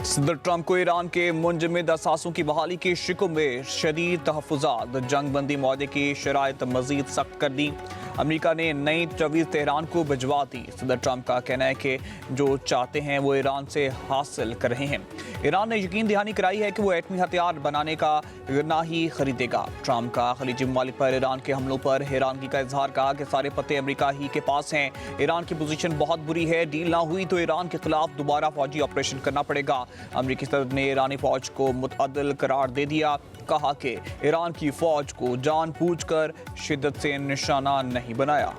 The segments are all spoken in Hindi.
सदर ट्रंप को ईरान के मुंजमद असासों की बहाली के शिकु में शदीद तहफ़्फ़ुज़ात, जंग बंदी मुआहदे की शराइत मज़ीद सख्त कर दी। अमेरिका ने नई तवीज़ तेहरान को भिजवा दी। सदर ट्रंप का कहना है कि जो चाहते हैं वो ईरान से हासिल कर रहे हैं। ईरान ने यकीन दहानी कराई है कि वो एटमी हथियार बनाने का ना ही खरीदेगा। ट्रंप का खलीजी ममालिक पर ईरान के हमलों पर हैरानगी का इजहार, कहा कि सारे पत्ते अमेरिका ही के पास हैं। ईरान की पोजीशन बहुत बुरी है, डील ना हुई तो ईरान के खिलाफ दोबारा फौजी ऑपरेशन करना पड़ेगा। अमेरिकी सदर ने ईरानी फौज को मुतअद्दिल करार दे दिया, कहा कि ईरान की फौज को जानबूझकर शिद्दत से निशाना नहीं बनाया।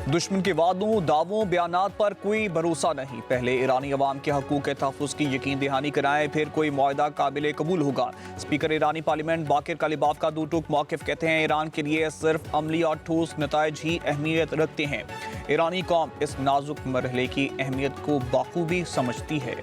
दुश्मन के वादों, दावों, बयानात पर कोई भरोसा नहीं। पहले ईरानी अवाम के हकूक़ के तहफ़्फ़ुज़ की यकीन दहानी कराएं, फिर कोई मुआहदा काबिल कबूल होगा। स्पीकर ईरानी पार्लियामेंट बाकिर कालिबाफ का दो टूक मौक़िफ़, कहते हैं ईरान के लिए सिर्फ अमली और ठोस नताइज ही अहमियत रखते हैं। ईरानी कौम इस नाजुक मरहले की अहमियत को बाखूबी समझती है।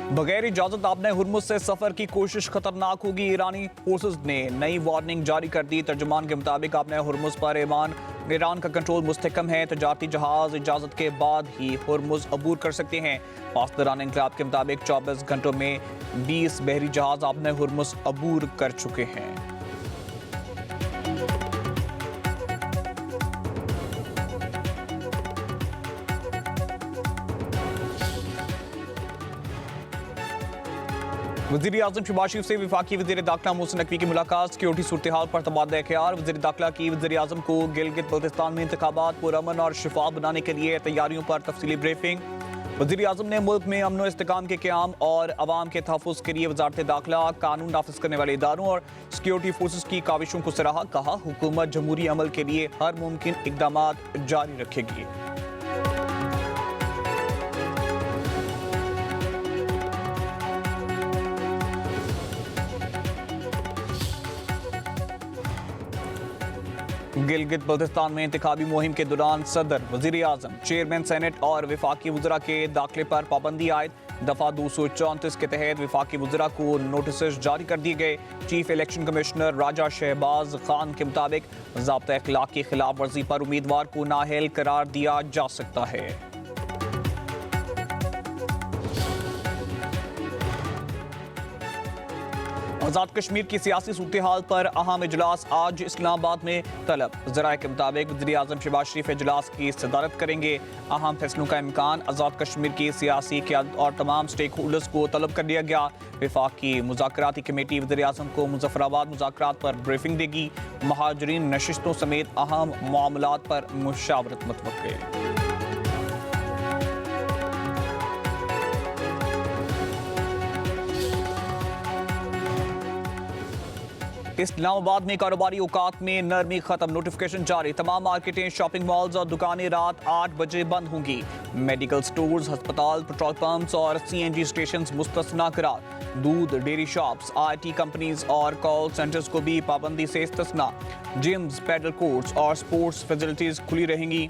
बगैर इजाजत आपने हुर्मुज से सफर की कोशिश खतरनाक होगी। ईरानी फोर्सेस ने नई वार्निंग जारी कर दी। तर्जुमान के मुताबिक आपने हुर्मुज पर ईरान का कंट्रोल मुस्तहकम है। तजारती जहाज इजाजत के बाद ही हुर्मुज अबूर कर सकते हैं। पासदारान इंकलाब के मुताबिक 24 घंटों में 20 बहरी जहाज आपने हुर्मुज अबूर कर चुके हैं। वज़ीर आज़म शहबाज शरीफ से वफाकी वज़ीर दाखिला मोहसिन नकवी की मुलाकात, सिक्योरिटी सूरत हाल पर तबादला ख्याल। वज़ीर दाखिला की वज़ीर आज़म को गिलगित बल्तिस्तान में इंतखाबात पुरअमन और शफाफ बनाने के लिए तैयारियों पर तफसीली ब्रीफिंग। वज़ीर आज़म ने मुल्क में अमन व इस्तेकाम के क़याम और अवाम के तहफ़्फ़ुज़ के लिए वज़ारत दाखिला, कानून नाफिज करने वाले इदारों और सिक्योरिटी फोर्सेस की काविशों को सराहा। कहा, हुकूमत जमहूरी अमल के लिए हर मुमकिन इक़दामात जारी रखेगी। गिलगित बल्तिस्तान में इंतखाबी मुहिम के दौरान सदर, वज़ीर आज़म, चेयरमैन सेनेट और वफाकी वज़रा के दाखिले पर पाबंदी आयद। दफ़ा 234 के तहत वफाकी वज़रा को नोटिस जारी कर दिए गए। चीफ इलेक्शन कमिश्नर राजा शहबाज खान के मुताबिक ज़ाब्ता अखलाक की खिलाफ वर्जी पर उम्मीदवार को नाअहल करार दिया जा सकता है। आज़ाद कश्मीर की सियासी सूरत हाल पर अहम इजलास आज इस्लामाबाद में तलब। ज़राए के मुताबिक वज़ीर आज़म शहबाज शरीफ इजलास की सदारत करेंगे। अहम फैसलों का इम्कान। आज़ाद कश्मीर की सियासी क़यादत और तमाम स्टेक होल्डर्स को तलब कर लिया गया। वफाकी मुज़ाकराती कमेटी वज़ीर आज़म को मुज़फ़्फ़राबाद मुज़ाकरात पर ब्रीफिंग देगी। महाजरीन नशिस्तों समेत अहम मामलात पर मुशावरत मुतवक्किल। इस्लामाबाद में कारोबारी औकात में नरमी खत्म, नोटिफिकेशन जारी। तमाम मार्केटें, शॉपिंग मॉल्स और दुकानें रात 8 बजे बंद होंगी। मेडिकल स्टोर्स, अस्पताल, पेट्रोल पंप्स और CNG स्टेशन मुस्तस्ना करार। दूध, डेयरी शॉप्स, IT कंपनीज और कॉल सेंटर्स को भी पाबंदी से इस्तिस्ना। जिम्स, पैडल कोर्ट्स और स्पोर्ट्स फैसिलिटीज खुली रहेंगी।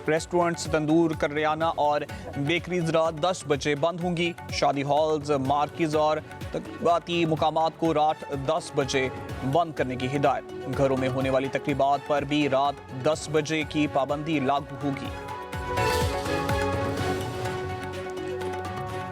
रेस्टोरेंट्स, तंदूर, करियाना और बेकरीज रात 10 बजे बंद होंगी। शादी हॉल्स, मार्केज और तकरीबाती मुकामात को रात 10 बजे बंद करने की हिदायत। घरों में होने वाली तकरीबात पर भी रात 10 बजे की पाबंदी लागू होगी।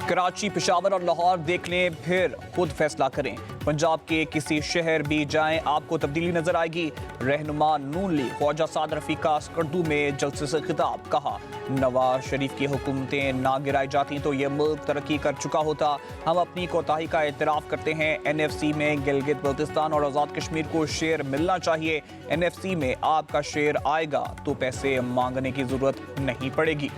कराची, पेशावर और लाहौर देख लें, फिर खुद फैसला करें। पंजाब के किसी शहर भी जाएं, आपको तब्दीली नजर आएगी। रहनुमा नून लीग ख्वाजा साद रफीक का स्कर्दू में जलसे से खिताब, कहा, नवाज शरीफ की हुकूमतें ना गिराई जाती तो यह मुल्क तरक्की कर चुका होता। हम अपनी कोताही का एतराफ़ करते हैं। NFC में गिलगित बल्तिस्तान और आज़ाद कश्मीर को शेयर मिलना चाहिए। NFC में आपका शेयर आएगा तो पैसे मांगने की जरूरत नहीं पड़ेगी।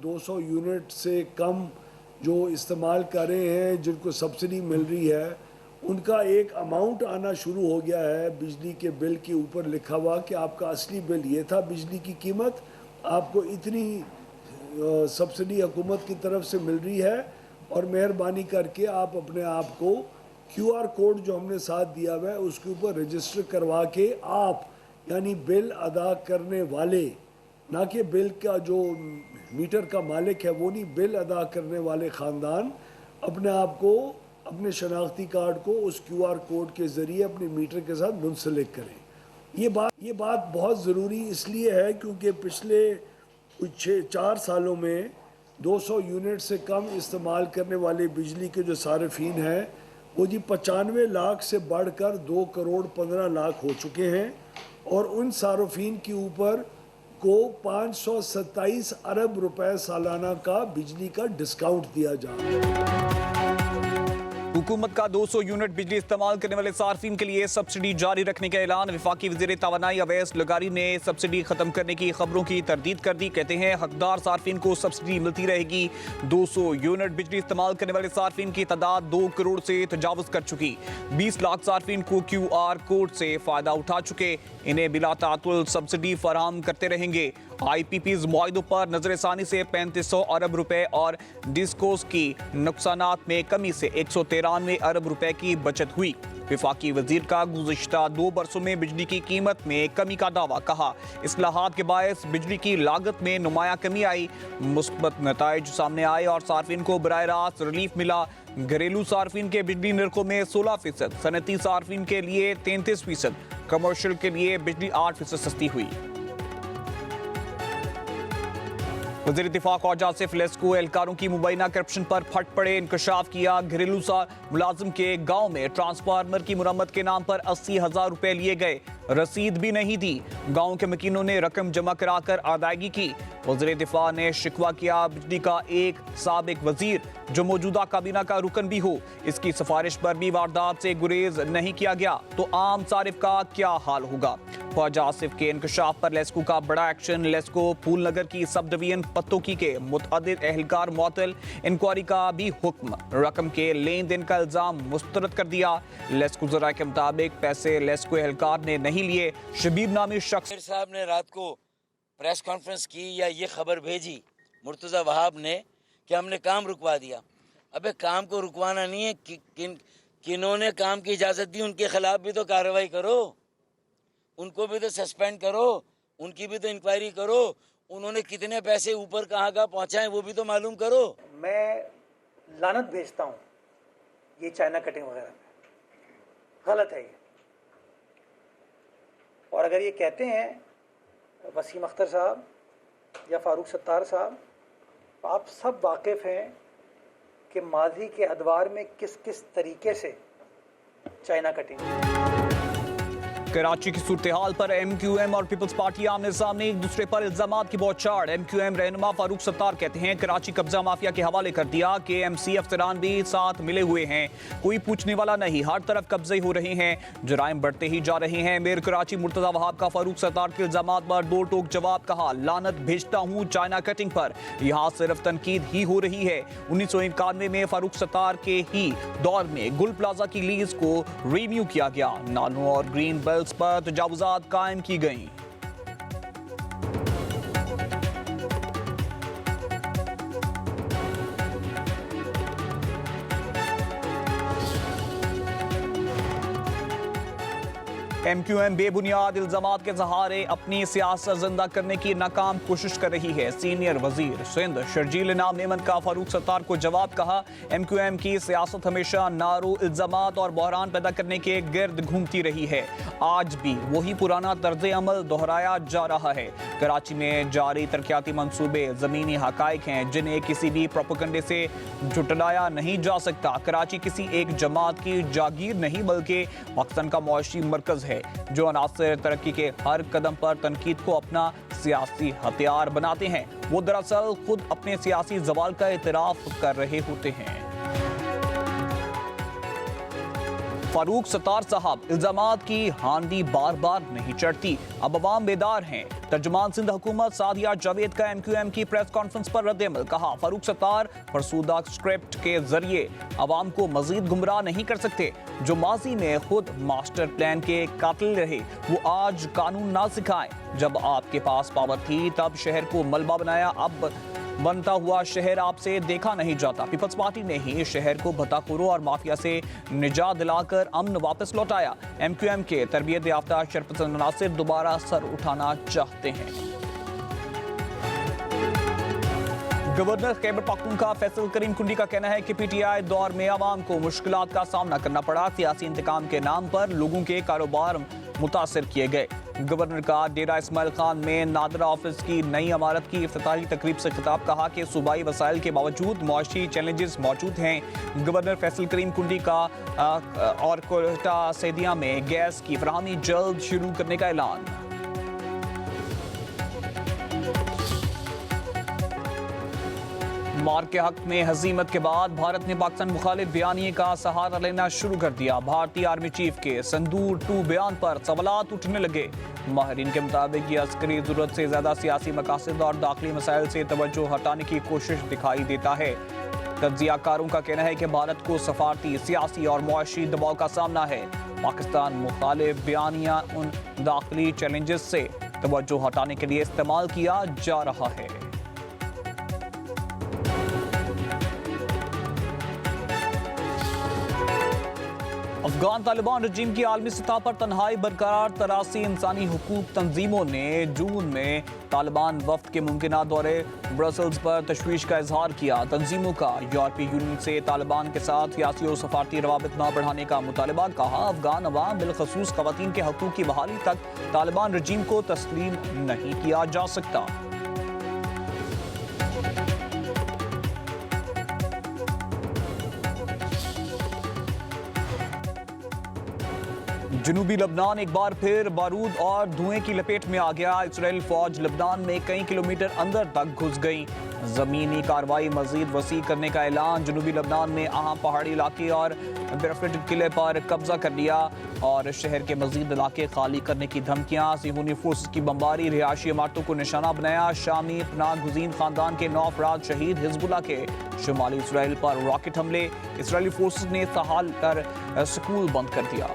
200 यूनिट से कम जो इस्तेमाल कर रहे हैं, जिनको सब्सिडी मिल रही है, उनका एक अमाउंट आना शुरू हो गया है। बिजली के बिल के ऊपर लिखा हुआ कि आपका असली बिल ये था, बिजली की कीमत, आपको इतनी सब्सिडी हुकूमत की तरफ से मिल रही है और मेहरबानी करके आप अपने आप को QR कोड जो हमने साथ दिया हुआ है उसके ऊपर रजिस्टर करवा के आप, यानी बिल अदा करने वाले, ना कि बिल का जो मीटर का मालिक है वो नहीं, बिल अदा करने वाले ख़ानदान अपने आप को, अपने शनाख्ती कार्ड को उस QR कोड के ज़रिए अपने मीटर के साथ मुंसलिक करें। ये बात बहुत ज़रूरी इसलिए है क्योंकि पिछले कुछ 4 सालों में 200 यूनिट से कम इस्तेमाल करने वाले बिजली के जो सार्फिन हैं वो जी 95 लाख से बढ़कर 2 करोड़ 15 लाख हो चुके हैं और उन सार्फिन के ऊपर को 527 अरब रुपए सालाना का बिजली का डिस्काउंट दिया जा रहा है। हुकूमत का 200 यूनिट बिजली इस्तेमाल करने वाले सार्फिन के लिए सब्सिडी जारी रखने का ऐलान। वफाकी वज़ीर तवानाई अवैस लगारी ने सब्सिडी खत्म करने की खबरों की तरदीद कर दी। कहते हैं हकदार सार्फिन को सब्सिडी मिलती रहेगी। 200 यूनिट बिजली इस्तेमाल करने वाले सार्फिन की तादाद 2 करोड़ से तजावुज कर चुकी। 20 लाख सार्फिन को QR कोड से फायदा उठा चुके। इन्हें बिला तातुल सब्सिडी फराहम करते रहेंगे। IPPs मुआहिदों पर नजरसानी से 3500 अरब रुपए और डिस्कोस की नुकसानात में कमी से 193 अरब रुपए की बचत हुई। वफाकी वजीर का गुज़िश्ता 2 बरसों में बिजली की कीमत में कमी का दावा। कहा इस्लाहात के बायस बिजली की लागत में नुमाया कमी आई, मुस्बत नताइज सामने आए और सार्फिन को बराह रास्त रिलीफ मिला। घरेलू सार्फिन के बिजली निर्खों में 16%, सनती सार्फिन के लिए 33%, कमर्शियल के लिए बिजली 8% सस्ती हुई। वज़ीर दिफा ख्वाजा आसिफ लेस्को एहलकारों की मुबैना करप्शन पर फट पड़े। इंकशाफ किया घरेलू मुलाजिम के गांव में ट्रांसफार्मर की मुरम्मत के नाम पर 80,000 रुपए लिए गए, रसीद भी नहीं दी। गांव के मकीनों ने रकम जमा कराकर अदायगी की। वज़ीर दिफा ने शिकवा किया बिजली का एक साबिक वजीर जो मौजूदा काबीना का रुकन भी हो, इसकी सिफारिश पर भी वारदात से गुरेज नहीं किया गया तो आम सारिफ का क्या हाल होगा। ख्वाजा आसिफ के इंकशाफ पर लेस्को का बड़ा एक्शन। लेस्को फूल नगर की सब डिवीजन पत्तोकी के मुतअद्दिद एहलकार मुअत्तल, इंक्वायरी का भी हुक्म। रकम के लेन देन का इल्जाम मुस्तरद कर दिया। लेस्को ज़राए के मुताबिक पैसे लेस्को एहलकार ने नहीं लिए। शबीब नामी शख्स साहब ने रात को प्रेस कॉन्फ्रेंस की या ये खबर भेजी मुर्तज़ा वहाब ने कि हमने काम रुकवा दिया। अबे काम को रुकवाना नहीं है, किन्होंने काम की इजाज़त दी उनके खिलाफ भी तो कार्रवाई करो, उनको भी तो सस्पेंड करो, उनकी भी तो इंक्वायरी करो, उन्होंने कितने पैसे ऊपर कहाँ पहुँचाए वो भी तो मालूम करो। मैं लानत भेजता हूँ ये चाइना कटिंग वगैरह पे, गलत है ये। और अगर ये कहते हैं वसीम अख्तर साहब या फारूक सत्तार साहब, आप सब वाकिफ़ हैं कि माजी के अदवार में किस किस तरीके से चाइना कटिंग। कराची की सूरत हाल पर MQM और पीपल्स पार्टी आमने सामने एक दूसरे पर इल्जामात की बौछार। MQM रहनुमा फारूक सत्तार कहते हैं कराची कब्जा माफिया के हवाले कर दिया। KMC अफसरान भी साथ मिले हुए हैं, कोई पूछने वाला नहीं, हर तरफ कब्जे हो रहे हैं, जराइम बढ़ते ही जा रहे हैं। मेयर कराची मुर्तज़ा वहाब का फारूक सत्तार के इल्जामात पर दो टोक जवाब। कहा लानत भेजता हूँ चाइना कटिंग पर, यहाँ सिर्फ तनकीद ही हो रही है। 1991 में फारूक सत्तार के ही दौर में गुल प्लाजा की लीज को रिन्यू किया गया। नालों और ग्रीन बेल्ट पर तजावुजात कायम की गई। MQM बेबुनियाद इल्जामात के सहारे अपनी सियासत जिंदा करने की नाकाम कोशिश कर रही है। सीनियर वजीर सिंध शर्जील इनाम नेमत का फारूक सत्तार को जवाब। कहा MQM की सियासत हमेशा नारों, इल्जामात और बहरान पैदा करने के गिर्द घूमती रही है। आज भी वही पुराना तर्ज अमल दोहराया जा रहा है। कराची में जारी तरक्याती मंसूबे जमीनी हकाइक हैं जिन्हें किसी भी प्रोपेगेंडे से झुटलाया नहीं जा सकता। कराची किसी एक जमात की जागीर नहीं बल्कि पाकिस्तान का मुआशी मरकज है जो अनासर तरक्की के हर कदम पर तनकीद को अपना सियासी हथियार बनाते हैं। वो दरअसल खुद अपने सियासी जवाल का इतराफ कर रहे होते हैं। फारूक सत्तार साहब, इल्जामात की हांडी बार बार नहीं चढ़ती, अब अवाम बेदार हैं। तर्जुमान सिंध हुकूमत सादिया जावेद का MQM की प्रेस कॉन्फ्रेंस पर रद्द-ए-अमल। कहा फारूक सत्तार फरसूदा स्क्रिप्ट के जरिए अवाम को मजीद गुमराह नहीं कर सकते। जो माजी में खुद मास्टर प्लान के कातिल रहे वो आज कानून ना सिखाएं। जब आपके पास पावर थी तब शहर को मलबा बनाया, अब बनता हुआ शहर आपसे देखा नहीं जाता। पीपल्स पार्टी ने ही शहर को भत्ताखोरों और माफिया से निजात दिलाकर अमन वापस लौटाया। MQM के तरबियत याफ्ता शरपसंद अनासिर दोबारा सर उठाना चाहते हैं। गवर्नर खैबर पख्तूनख्वा फैसल करीम कुंडी का कहना है कि पीटीआई दौर में आवाम को मुश्किलात का सामना करना पड़ा। सियासी इंतकाम के नाम पर लोगों के कारोबार मुतासर किए गए। गवर्नर का डेरा इस्माइल खान में नादरा ऑफिस की नई इमारत की इफ्तिताही तकरीब से खिताब, कहा कि सूबाई वसाइल के बावजूद मुआशी चैलेंजेस मौजूद हैं। गवर्नर फैसल करीम कुंडी का और कोयटा सैदिया में गैस की फराहमी जल्द शुरू करने का ऐलान। मार के हक में हजीमत के बाद भारत ने पाकिस्तान मुखालिफ बयानिए का सहारा लेना शुरू कर दिया। भारतीय आर्मी चीफ के संदूर 2 बयान पर सवालात उठने लगे। माहिरीन के मुताबिक ये अस्करी जरूरत से ज्यादा सियासी मकासद और दाखिली मसाइल से तवज्जो हटाने की कोशिश दिखाई देता है। तज्जियाकारों का कहना है कि भारत को सफारती, सियासी और मुआशी दबाव का सामना है। पाकिस्तान मुखालिफ बयानिया उन दाखिली चैलेंजेस से तवज्जो हटाने के लिए इस्तेमाल किया जा रहा है। अफगान तालिबान रजीम की आलमी सतह पर तन्हाई बरकरार। 83 इंसानी हुकूक तंजीमों ने जून में तालिबान वफ्द के मुमकिना दौरे ब्रसल्स पर तशवीश का इजहार किया। तंजीमों का यूरोपीय यूनियन से तालिबान के साथ सियासी और सफारती रवाबित न बढ़ाने का मुतालबा। कहा अफगान अवाम बिलखसूस खवातीन के हकूक की बहाली तक तालिबान रजीम को तस्लीम नहीं किया जा सकता। जनूबी लबनान एक बार फिर बारूद और धुएं की लपेट में आ गया। इजराइल फौज लबनान में कई किलोमीटर अंदर तक घुस गई। जमीनी कार्रवाई मजीद वसी करने का ऐलान। जनूबी लबनान में अहम पहाड़ी इलाके और बेरफिट किले पर कब्जा कर लिया और शहर के मजीद इलाके खाली करने की धमकियां। सिहूनी फोर्स की बमबारी, रिहायशी इमारतों को निशाना बनाया। शामी पनाह गुजीन खानदान के 9 अफराद शहीद। हिजबुल्लाह के शुमाली इसराइल पर रॉकेट हमले। इसराइली फोर्स ने सहाल कर स्कूल बंद कर दिया।